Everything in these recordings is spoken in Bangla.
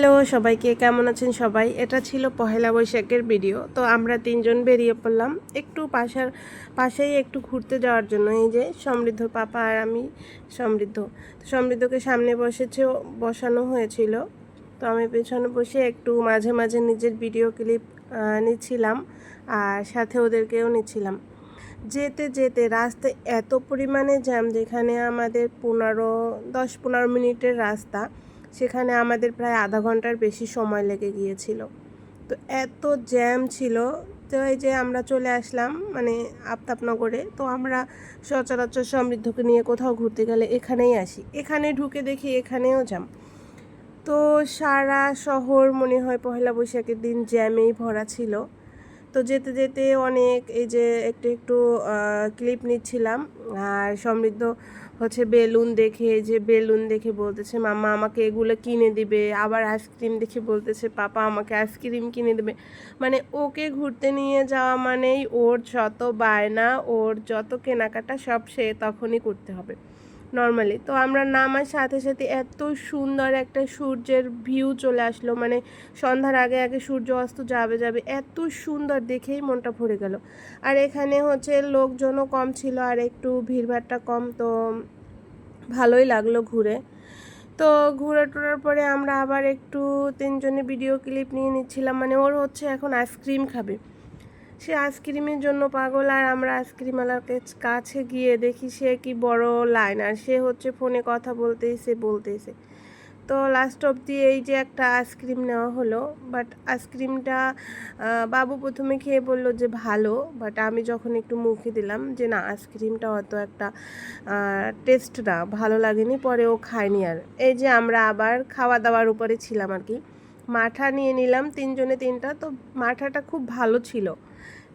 হ্যালো সবাইকে, কেমন আছেন সবাই? এটা ছিল পহেলা বৈশাখের ভিডিও। তো আমরা তিনজন বেরিয়ে পড়লাম একটু পাশেই একটু ঘুরতে যাওয়ার জন্য। এই যে সমৃদ্ধ পাপা আর আমি। সমৃদ্ধকে সামনে বসানো হয়েছিল। তো আমি পেছনে বসে একটু মাঝে মাঝে নিজের ভিডিও ক্লিপ নিচ্ছিলাম, আর সাথে ওদেরকেও নিচ্ছিলাম। যেতে যেতে রাস্তায় এত পরিমাণে জ্যাম, যেখানে আমাদের 10-15 মিনিটের রাস্তা, সেখানে আমাদের প্রায় আধা ঘন্টার বেশি সময় লেগে গিয়েছিল। তো এত জ্যাম ছিল। তো এই যে আমরা চলে আসলাম মানে আফতাবনগরে। তো আমরা সচরাচর সমৃদ্ধকে নিয়ে কোথাও ঘুরতে গেলে এখানেই আসি, এখানে ঢুকে দেখি এখানেও জ্যাম। তো সারা শহর মনে হয় পহেলা বৈশাখের দিন জ্যামেই ভরা ছিল। তো যেতে যেতে অনেক এই যে একটু একটু ক্লিপ নিচ্ছিলাম। আর সমৃদ্ধ বেলুন দেখে বলতেছে, মাম্মা আমাকে এগুলো কিনে দিবে। আবার আইসক্রিম দেখে বলতেছে, পাপা আমাকে আইসক্রিম কিনে দেবে। মানে ওকে ঘুরতে নিয়ে যাওয়া মানেই ওর যত বায়না, ওর যত কেনাকাটা সব সে তখনই করতে হবে নর্মালি। তো আমরা নামার সাথে সাথে এত সুন্দর একটা সূর্যের ভিউ চলে আসলো, মানে সন্ধ্যার আগে আগে সূর্য অস্ত যাবে এত সুন্দর, দেখেই মনটা ভরে গেল। আর এখানে লোকজনও কম ছিল, আর একটু ভিড়ভাড়টা কম, তো ভালোই লাগলো ঘুরে। তো ঘুরে টুরার পরে আমরা আবার একটু তিনজনে ভিডিও ক্লিপ নিয়ে নিচ্ছিলাম। মানে ওর এখন আইসক্রিম খাবে, সে আইসক্রিমের জন্য পাগল। আর আমরা আইসক্রিমওয়ালার কাছে গিয়ে দেখি সে কি বড় লাইন, আর সে ফোনে কথা বলতেইছে। তো লাস্ট অবধি এই যে একটা আইসক্রিম নেওয়া হলো। বাট আইসক্রিমটা বাবু প্রথমে খেয়ে বললো যে ভালো, বাট আমি যখন একটু মুখে দিলাম যে না, আইসক্রিমটা অত একটা টেস্ট না, ভালো লাগেনি। পরে ও খায়নি। আর এই যে আমরা আবার খাওয়া দাওয়ার উপরে ছিলাম আর কি। মাঠা নিয়ে নিলাম তিনজনে তিনটা। তো মাঠাটা খুব ভালো ছিল,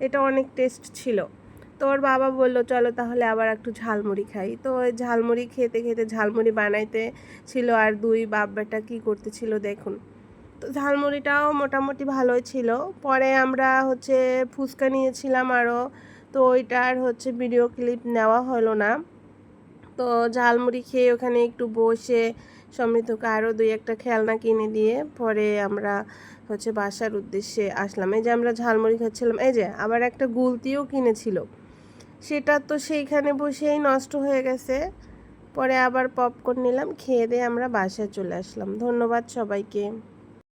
এটা অনেক টেস্ট ছিল। তো ওর বাবা বললো চলো তাহলে আবার একটু ঝালমুড়ি খাই। তো ওই ঝালমুড়ি খেতে খেতে ঝালমুড়ি বানাইতে ছিল, আর দুই বাপ বেটা কী করতেছিল দেখুন। তো ঝালমুড়িটাও মোটামুটি ভালোই ছিল। পরে আমরা ফুচকা নিয়েছিলাম আরও। তো ওইটার ভিডিও ক্লিপ নেওয়া হলো না। তো ঝালমুড়ি খেয়ে ওখানে একটু বসে সমৃদ্ধকে আরও দুই একটা খেলনা কিনে দিয়ে পরে আমরা বাসার উদ্দেশ্যে আসলাম। এই যে আমরা ঝালমুড়ি খাচ্ছিলাম, এই যে আবার একটা গুলতিও কিনেছিল, সেটা তো সেইখানে বসেই নষ্ট হয়ে গেছে। পরে আবার পপকর্ন নিলাম, খেয়ে দিয়ে আমরা বাসায় চলে আসলাম। ধন্যবাদ সবাইকে।